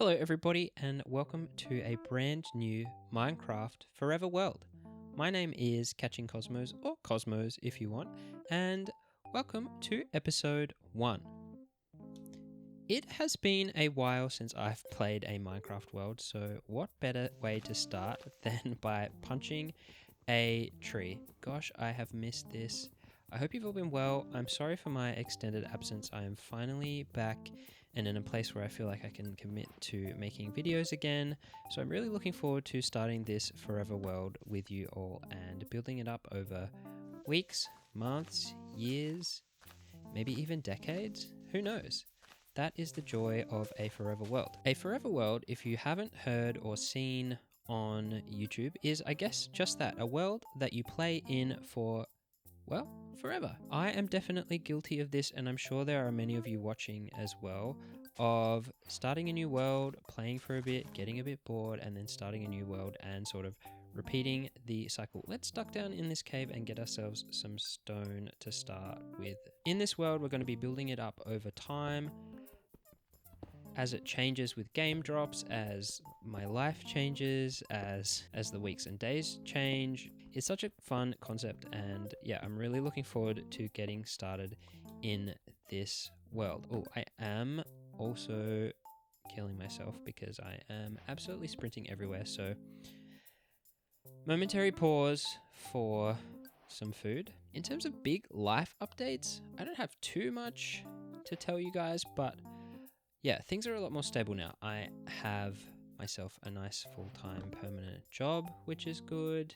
Hello everybody and welcome to a brand new Minecraft Forever world. My name is Catching Cosmos, or Cosmos if you want, and welcome to episode 1. It has been a while since I've played a Minecraft world, so what better way to start than by punching a tree. Gosh, I have missed this. I hope you've all been well. I'm sorry for my extended absence. I am finally back and in a place where I feel like I can commit to making videos again. So I'm really looking forward to starting this forever world with you all and building it up over weeks, months, years, maybe even decades. Who knows? That is the joy of a forever world. A forever world, if you haven't heard or seen on YouTube, is I guess just that, a world that you play in for, well, forever. I am definitely guilty of this, and I'm sure there are many of you watching as well, of starting a new world, playing for a bit, getting a bit bored, and then starting a new world and sort of repeating the cycle. Let's duck down in this cave and get ourselves some stone to start with. In this world, we're going to be building it up over time, as it changes with game drops, as my life changes, as the weeks and days change. It's such a fun concept, and yeah, I'm really looking forward to getting started in this world. Oh, I am also killing myself because I am absolutely sprinting everywhere, so momentary pause for some food. In terms of big life updates, I don't have too much to tell you guys, but yeah, things are a lot more stable now. I have myself a nice full-time permanent job, which is good.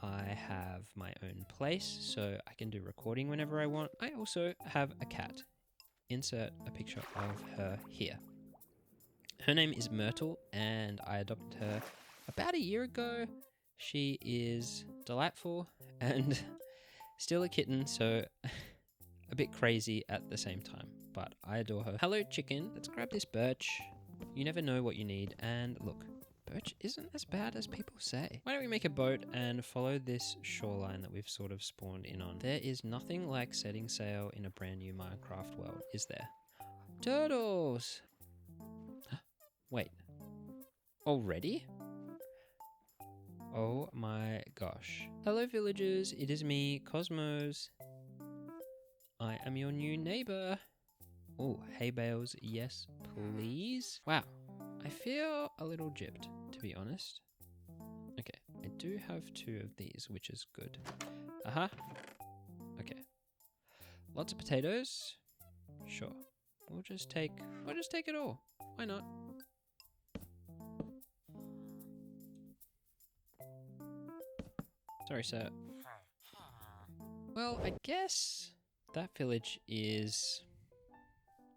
I have my own place, so I can do recording whenever I want. I also have a cat. Insert a picture of her here. Her name is Myrtle, and I adopted her about a year ago. She is delightful and still a kitten, so a bit crazy at the same time, but I adore her. Hello, chicken. Let's grab this birch. You never know what you need. And look, birch isn't as bad as people say. Why don't we make a boat and follow this shoreline that we've sort of spawned in on? There is nothing like setting sail in a brand new Minecraft world, is there? Turtles! Wait. Already? Oh my gosh. Hello, villagers. It is me, Cosmos. I am your new neighbor. Oh, hay bales, yes, please. Wow, I feel a little gypped, to be honest. Okay, I do have 2 of these, which is good. Aha. Okay. Lots of potatoes. Sure. We'll just take it all. Why not? Sorry, sir. Well, I guess that village is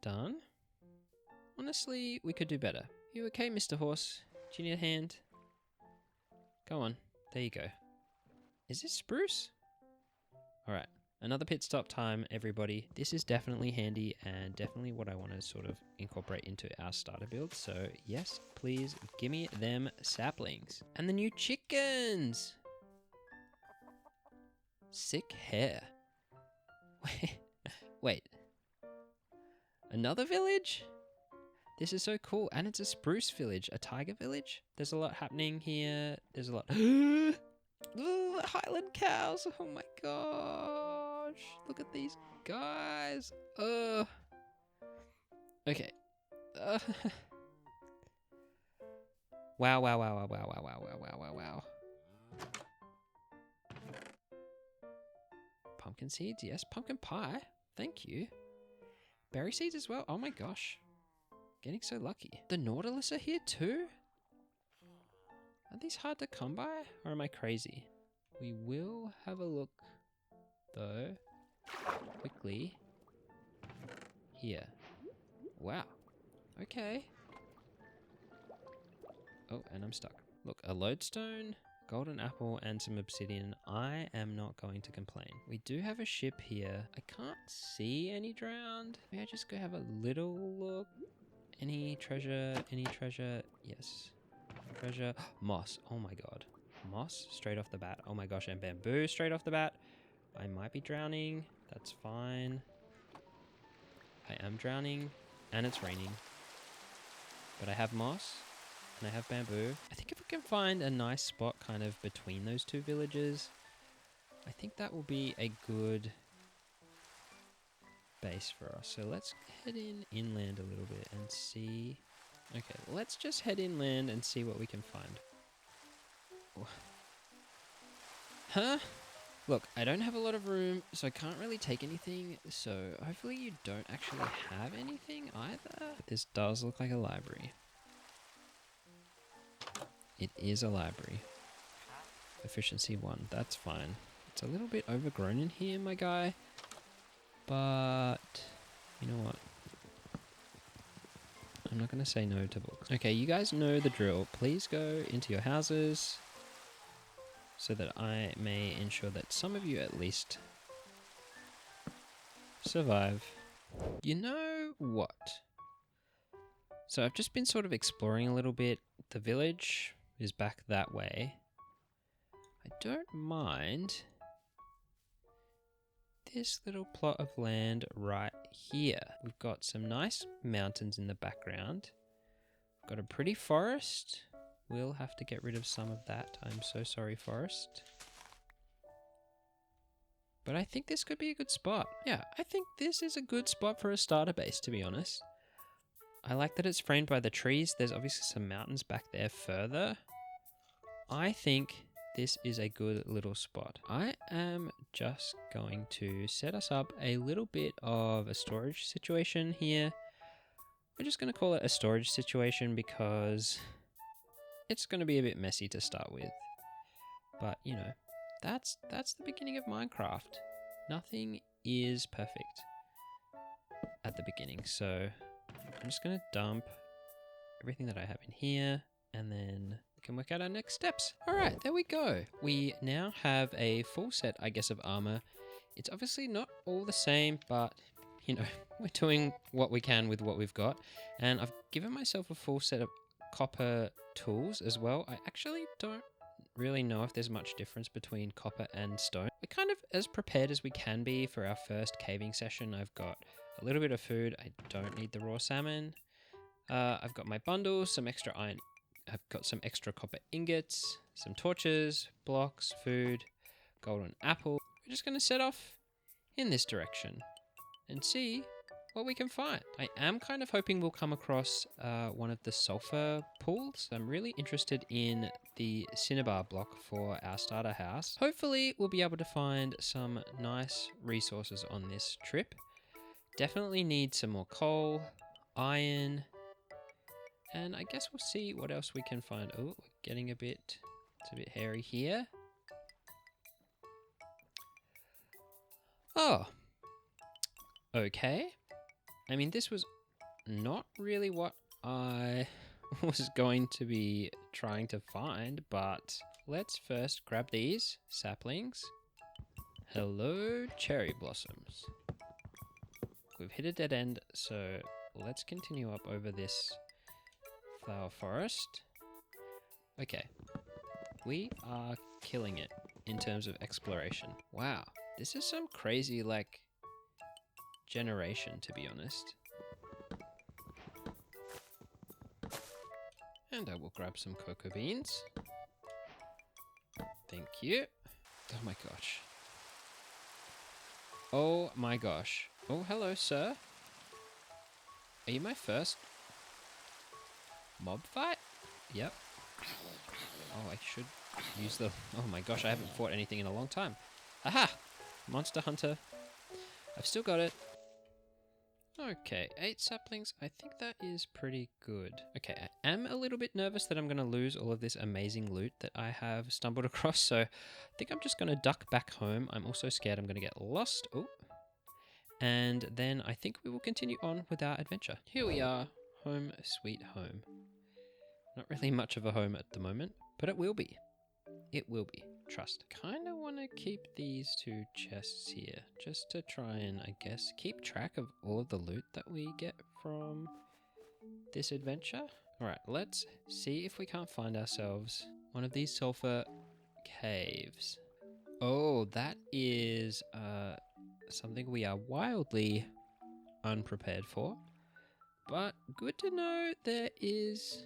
done. Honestly, we could do better. You okay, Mr. Horse? Do you need a hand? Go on. There you go. Is this spruce? Alright. Another pit stop time, everybody. This is definitely handy and definitely what I want to sort of incorporate into our starter build. So yes, please give me them saplings. And the new chickens! Sick hair. Wait. Another village? This is so cool. And it's a spruce village, a tiger village. There's a lot happening here. There's a lot. Ooh, Highland cows. Oh my gosh. Look at these guys. Okay. Wow, wow, wow, wow, wow, wow, wow, wow, wow, wow, wow. Pumpkin seeds, yes. Pumpkin pie. Thank you. Berry seeds as well. Oh my gosh. Getting so lucky. The Nautilus are here too? Are these hard to come by? Or am I crazy? We will have a look, though, quickly. Here. Wow. Okay. Oh, and I'm stuck. Look, a lodestone, golden apple, and some obsidian. I am not going to complain. We do have a ship here. I can't see any drowned. May I just go have a little look? Any treasure? Any treasure? Yes. Treasure. Moss. Oh my god. Moss straight off the bat. Oh my gosh, and bamboo straight off the bat. I might be drowning. That's fine. I am drowning. And it's raining. But I have moss and I have bamboo. I think if we can find a nice spot kind of between those two villages, I think that will be a good base for us. So let's head inland a little bit and see. Okay, let's just head inland and see what we can find. Huh? Look, I don't have a lot of room, so I can't really take anything. So hopefully you don't actually have anything either. This does look like a library. It is a library. Efficiency 1, that's fine. It's a little bit overgrown in here, my guy. But, you know what? I'm not going to say no to books. Okay, you guys know the drill. Please go into your houses so that I may ensure that some of you at least survive. You know what? So I've just been sort of exploring a little bit. The village is back that way. I don't mind this little plot of land right here. We've got some nice mountains in the background. Got a pretty forest. We'll have to get rid of some of that. I'm so sorry, forest. But I think this could be a good spot. Yeah, I think this is a good spot for a starter base, to be honest. I like that it's framed by the trees. There's obviously some mountains back there further. I think this is a good little spot. I am just going to set us up a little bit of a storage situation here. We're just going to call it a storage situation because it's going to be a bit messy to start with. But, you know, that's the beginning of Minecraft. Nothing is perfect at the beginning. So I'm just going to dump everything that I have in here and then we can work out our next steps. All right, there we go. We now have a full set, I guess, of armor. It's obviously not all the same, but you know, we're doing what we can with what we've got. And I've given myself a full set of copper tools as well. I actually don't really know if there's much difference between copper and stone. We're kind of as prepared as we can be for our first caving session. I've got a little bit of food. I don't need the raw salmon. I've got my bundles, some extra iron. I've got some extra copper ingots, some torches, blocks, food, golden apple. We're just going to set off in this direction and see what we can find. I am kind of hoping we'll come across one of the sulfur pools. I'm really interested in the cinnabar block for our starter house. Hopefully we'll be able to find some nice resources on this trip. Definitely need some more coal, iron, and I guess we'll see what else we can find. Oh, getting it's a bit hairy here. Oh, okay. I mean, this was not really what I was going to be trying to find, but let's first grab these saplings. Hello, cherry blossoms. We've hit a dead end, so let's continue up over this flower forest. Okay, we are killing it in terms of exploration. Wow, this is some crazy, like, generation, to be honest. And I will grab some cocoa beans. Thank you. Oh my gosh. Oh my gosh. Oh, hello, sir. Are you my first mob fight? Yep. Oh, I should use the... Oh my gosh, I haven't fought anything in a long time. Aha! Monster Hunter. I've still got it. Okay, 8 saplings. I think that is pretty good. Okay, I am a little bit nervous that I'm going to lose all of this amazing loot that I have stumbled across, so I think I'm just going to duck back home. I'm also scared I'm going to get lost. Oh. And then I think we will continue on with our adventure. Here we are. Home sweet home. Not really much of a home at the moment, but it will be. It will be. Trust. Kind of want to keep these 2 chests here, just to try and, I guess, keep track of all of the loot that we get from this adventure. Alright, let's see if we can't find ourselves one of these sulfur caves. Oh, that is something we are wildly unprepared for. But good to know there is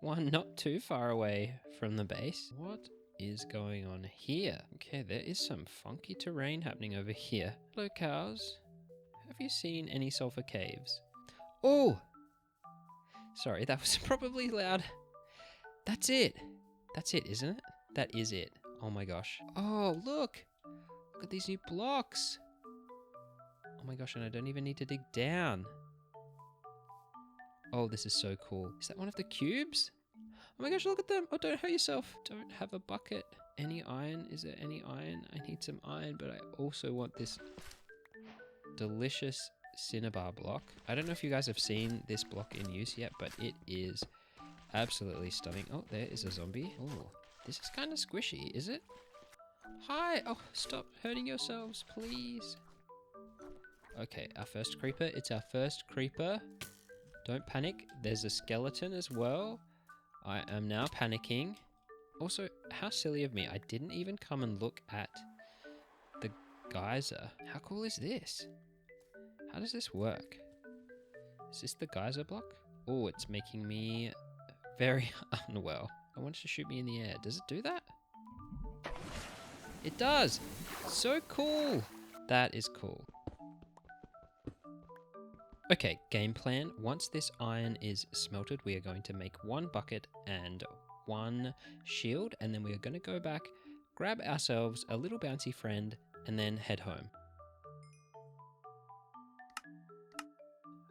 one not too far away from the base. What is going on here? Okay, there is some funky terrain happening over here. Hello, cows. Have you seen any sulfur caves? Oh! Sorry, that was probably loud. That's it. That's it, isn't it? That is it. Oh my gosh. Oh, look! Look at these new blocks. Oh my gosh, and I don't even need to dig down. Oh, this is so cool. Is that one of the cubes? Oh my gosh, look at them. Oh, don't hurt yourself. Don't have a bucket. Any iron? Is there any iron? I need some iron, but I also want this delicious cinnabar block. I don't know if you guys have seen this block in use yet, but it is absolutely stunning. Oh, there is a zombie. Oh, this is kind of squishy, is it? Hi. Oh, stop hurting yourselves, please. Okay, our first creeper. It's our first creeper. Don't panic. There's a skeleton as well. I am now panicking. Also, how silly of me. I didn't even come and look at the geyser. How cool is this? How does this work? Is this the geyser block? Oh, it's making me very unwell. I want it to shoot me in the air. Does it do that? It does! So cool! That is cool. Okay, game plan. Once this iron is smelted, we are going to make one bucket and one shield, and then we are going to go back, grab ourselves a little bouncy friend, and then head home.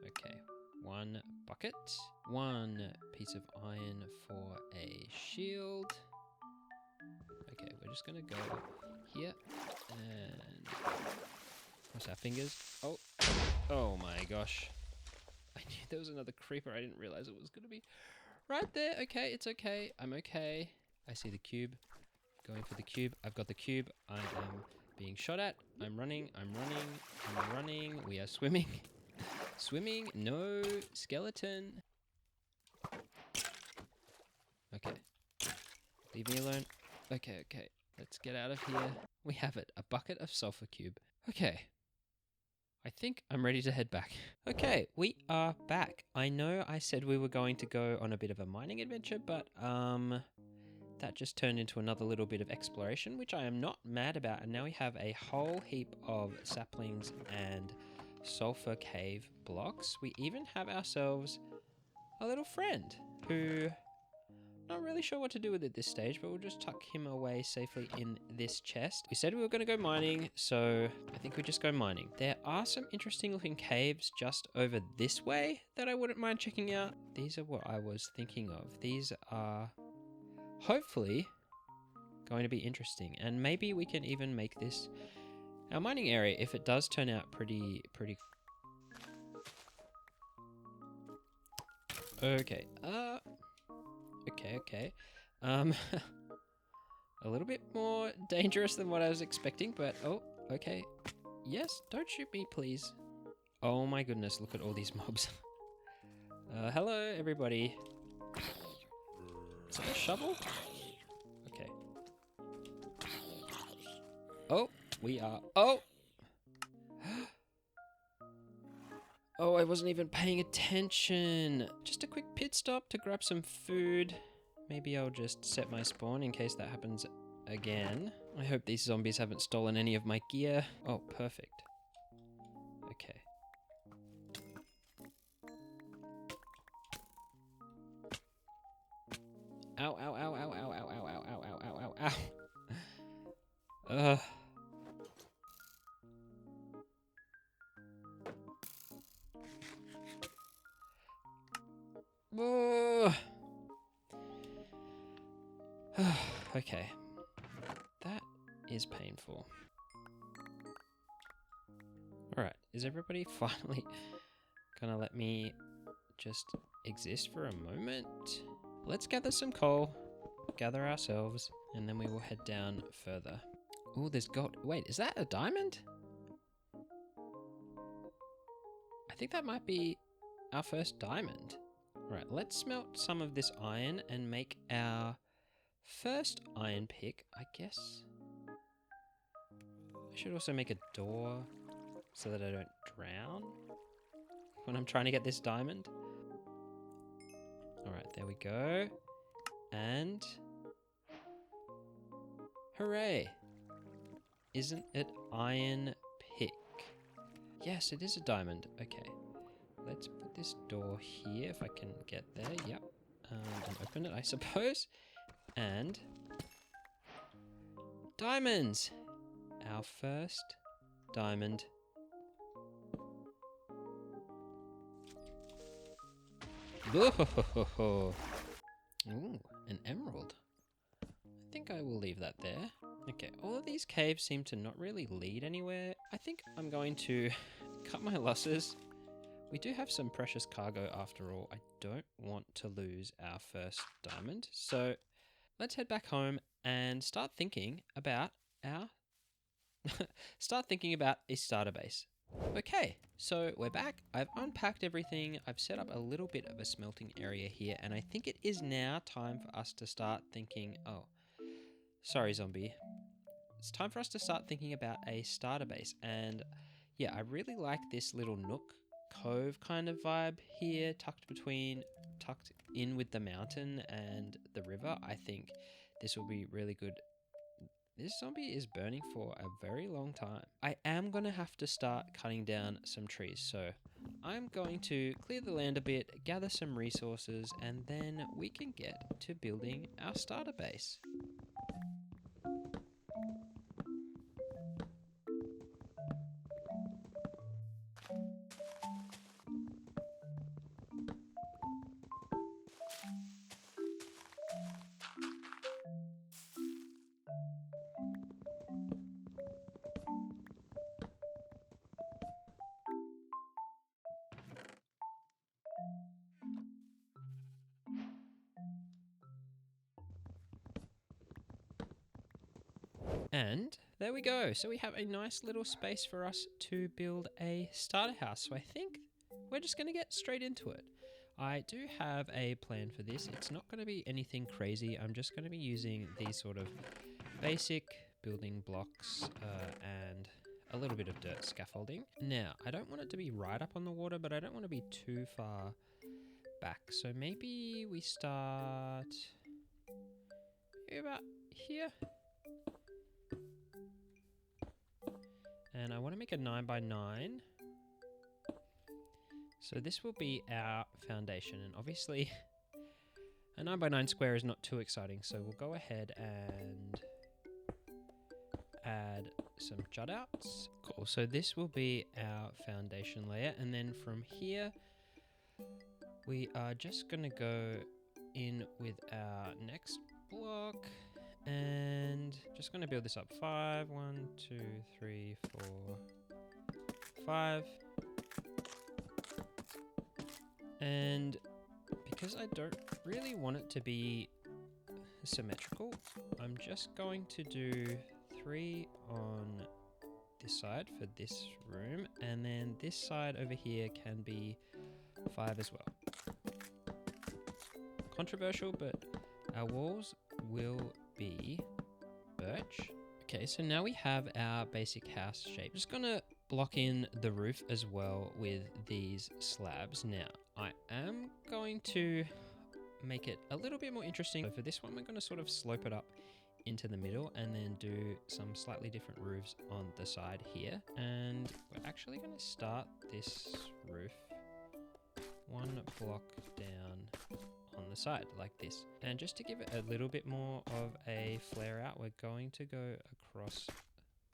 Okay, one bucket, one piece of iron for a shield. Okay, we're just going to go here and cross our fingers. Oh. Oh my gosh. I knew there was another creeper. I didn't realize it was going to be right there. Okay, it's okay. I'm okay. I see the cube. Going for the cube. I've got the cube. I am being shot at. I'm running. I'm running. I'm running. We are swimming. Swimming. No. Skeleton. Okay. Leave me alone. Okay, okay. Let's get out of here. We have it. A bucket of sulfur cube. Okay. I think I'm ready to head back. Okay, we are back. I know I said we were going to go on a bit of a mining adventure, but that just turned into another little bit of exploration, which I am not mad about. And now we have a whole heap of saplings and sulfur cave blocks. We even have ourselves a little friend who... not really sure what to do with it this stage, but we'll just tuck him away safely in this chest. We said we were going to go mining, so I think we just go mining. There are some interesting looking caves just over this way that I wouldn't mind checking out. These are what I was thinking of. These are hopefully going to be interesting, and maybe we can even make this our mining area if it does turn out pretty. Okay, Okay. A little bit more dangerous than what I was expecting, but oh, okay. Yes, don't shoot me, please. Oh my goodness, look at all these mobs. Hello, everybody. Is that a shovel? Okay. Oh, we are... Oh! Oh, I wasn't even paying attention. Just a quick pit stop to grab some food. Maybe I'll just set my spawn in case that happens again. I hope these zombies haven't stolen any of my gear. Oh, perfect. Okay. Ow, ow, ow, ow, ow, ow, ow, ow, ow, ow, ow, ow. Whoa. Okay. That is painful. Alright, is everybody finally gonna let me just exist for a moment? Let's gather some coal, gather ourselves, and then we will head down further. Oh, there's gold. Wait, is that a diamond? I think that might be our first diamond. Right, let's smelt some of this iron and make our first iron pick, I guess. I should also make a door so that I don't drown. when I'm trying to get this diamond. All right, there we go. And hooray! Isn't it iron pick? Yes, it is a diamond. Okay, let's put this door here if I can get there. Yep. And open it, I suppose. And diamonds! Our first diamond. Ooh, an emerald. I think I will leave that there. Okay, all of these caves seem to not really lead anywhere. I think I'm going to cut my losses. We do have some precious cargo after all. I don't want to lose our first diamond. So let's head back home and start thinking about our a starter base. Okay, so we're back. I've unpacked everything. I've set up a little bit of a smelting area here, and I think it is now time for us to start thinking, oh, sorry, zombie. It's time for us to start thinking about a starter base. And yeah, I really like this little nook cove kind of vibe here, tucked in with the mountain and the river. I think this will be really good. This zombie is burning for a very long time. I am going to have to start cutting down some trees, so I'm going to clear the land a bit, gather some resources, and then we can get to building our starter base. And there we go. So we have a nice little space for us to build a starter house. So I think we're just going to get straight into it. I do have a plan for this. It's not going to be anything crazy. I'm just going to be using these sort of basic building blocks and a little bit of dirt scaffolding. Now, I don't want it to be right up on the water, but I don't want to be too far back. So maybe we start about here. And I want to make a 9x9. So this will be our foundation. And obviously, a 9x9 square is not too exciting. So we'll go ahead and add some jut outs. Cool. So this will be our foundation layer. And then from here, we are just going to go in with our next block. And just going to build this up. 5, 1, 2, 3, 4, 5. And because I don't really want it to be symmetrical, I'm just going to do 3 on this side for this room. And then this side over here can be 5 as well. Controversial, but our walls will be birch. Okay, so now we have our basic house shape. Just gonna block in the roof as well with these slabs. Now, I am going to make it a little bit more interesting. So for this one, we're gonna sort of slope it up into the middle and then do some slightly different roofs on the side here. And we're actually gonna start this roof 1 block down on the side like this. And just to give it a little bit more of a flare out, we're going to go across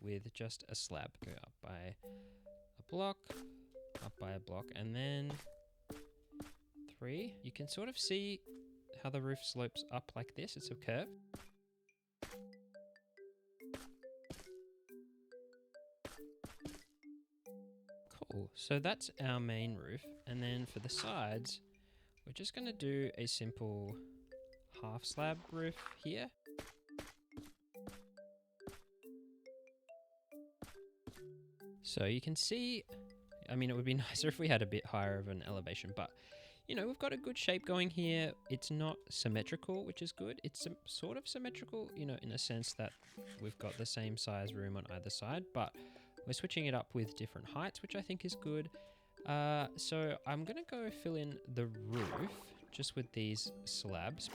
with just a slab. Go up by a block, up by a block, and then 3. You can sort of see how the roof slopes up like this. It's a curve. Cool. So that's our main roof. And then for the sides, we're just going to do a simple half slab roof here. So you can see, I mean, it would be nicer if we had a bit higher of an elevation, but you know, we've got a good shape going here. It's not symmetrical, which is good. It's sort of symmetrical, you know, in a sense that we've got the same size room on either side, but we're switching it up with different heights, which I think is good. So I'm gonna go fill in the roof just with these slabs.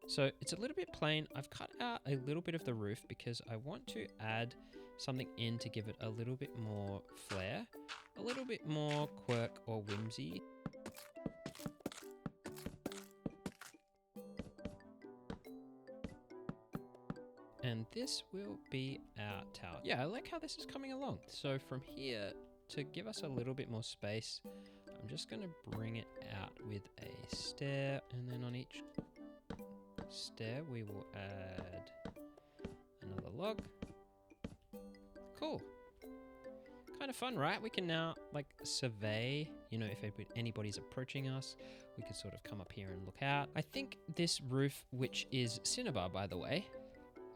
So it's a little bit plain. I've cut out a little bit of the roof because I want to add something in to give it a little bit more flair, a little bit more quirk or whimsy. And this will be our tower. Yeah, I like how this is coming along. So from here, to give us a little bit more space, I'm just going to bring it out with a stair, and then on each stair we will add another log. Cool. Kind of fun, right? We can now like survey, you know, if anybody's approaching us, we could sort of come up here and look out. I think this roof, which is cinnabar, by the way,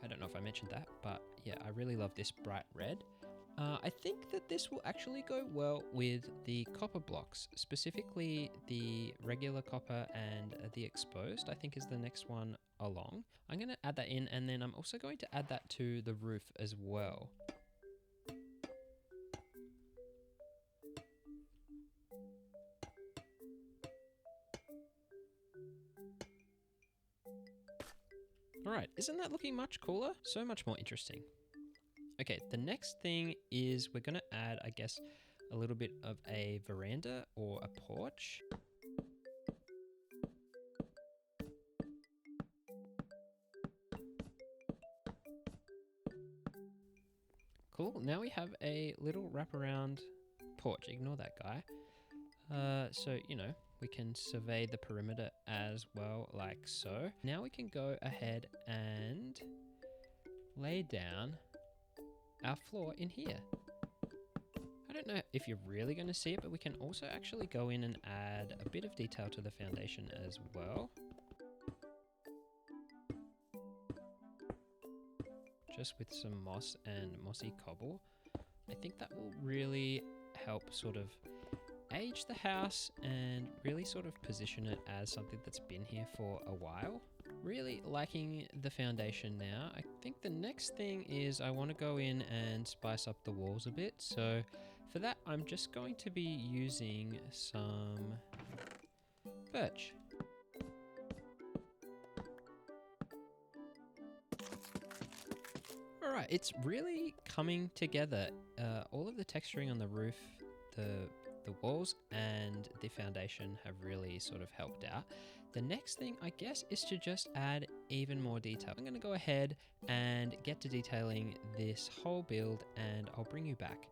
I don't know if I mentioned that, but yeah, I really love this bright red. I think that this will actually go well with the copper blocks, specifically the regular copper and the exposed, I think is the next one along. I'm going to add that in, and then I'm also going to add that to the roof as well. Alright, isn't that looking much cooler? So much more interesting. Okay, the next thing is we're going to add, I guess, a little bit of a veranda or a porch. Cool, now we have a little wraparound porch. Ignore that guy. So, you know, we can survey the perimeter as well, like so. Now we can go ahead and lay down our floor in here. I don't know if you're really going to see it, but we can also actually go in and add a bit of detail to the foundation as well. Just with some moss and mossy cobble. I think that will really help sort of age the house and really sort of position it as something that's been here for a while. Really liking the foundation now. I think the next thing is I want to go in and spice up the walls a bit. So for that, I'm just going to be using some birch. All right, it's really coming together. All of the texturing on the roof, the walls and the foundation have really sort of helped out. The next thing, I guess, is to just add even more detail. I'm going to go ahead and get to detailing this whole build, and I'll bring you back.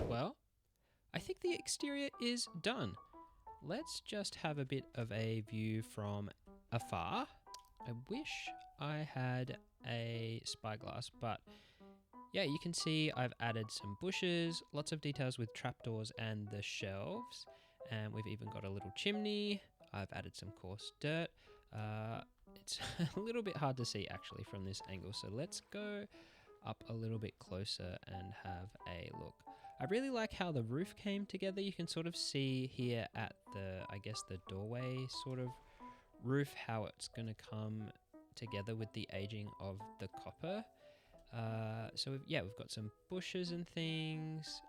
Well, I think the exterior is done. Let's just have a bit of a view from afar. I wish I had a spyglass, but yeah, you can see I've added some bushes, lots of details with trapdoors and the shelves, and we've even got a little chimney. I've added some coarse dirt. It's a little bit hard to see actually from this angle, so let's go up a little bit closer and have a look. I really like how the roof came together. You can sort of see here at the, I guess, the doorway sort of roof, how it's going to come together with the aging of the copper. So we've got some bushes and things.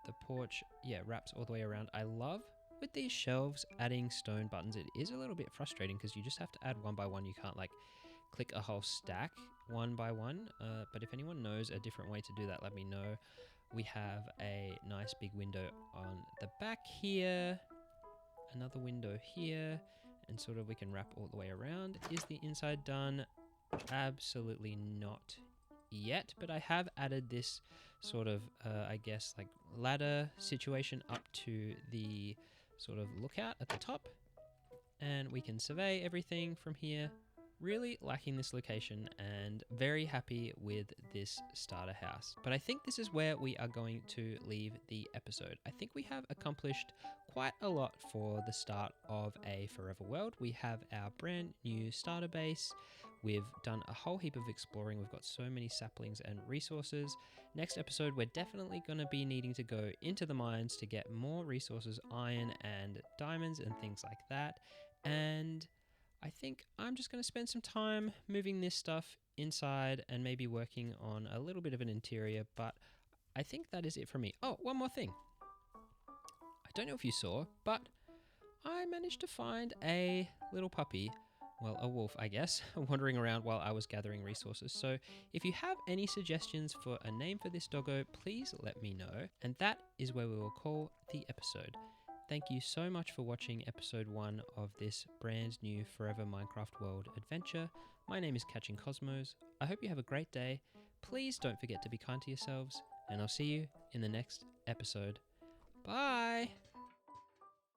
The porch, wraps all the way around. I love with these shelves adding stone buttons. It is a little bit frustrating because you just have to add one by one. You can't like click a whole stack one by one. But if anyone knows a different way to do that, let me know. We have a nice big window on the back here, another window here, and sort of we can wrap all the way around. Is the inside done? Absolutely not yet, but I have added this sort of, I guess, like ladder situation up to the sort of lookout at the top, and we can survey everything from here. Really liking this location and very happy with this starter house. But I think this is where we are going to leave the episode. I think we have accomplished quite a lot for the start of a Forever World. We have our brand new starter base. We've done a whole heap of exploring. We've got so many saplings and resources. Next episode, we're definitely going to be needing to go into the mines to get more resources, iron and diamonds and things like that. And I think I'm just going to spend some time moving this stuff inside and maybe working on a little bit of an interior, but I think that is it for me. Oh, one more thing. I don't know if you saw, but I managed to find a little puppy, well, a wolf, I guess, wandering around while I was gathering resources. So if you have any suggestions for a name for this doggo, please let me know. And that is where we will call the episode. Thank you so much for watching episode 1 of this brand new Forever Minecraft World adventure. My name is Catching Cosmos. I hope you have a great day. Please don't forget to be kind to yourselves, and I'll see you in the next episode. Bye!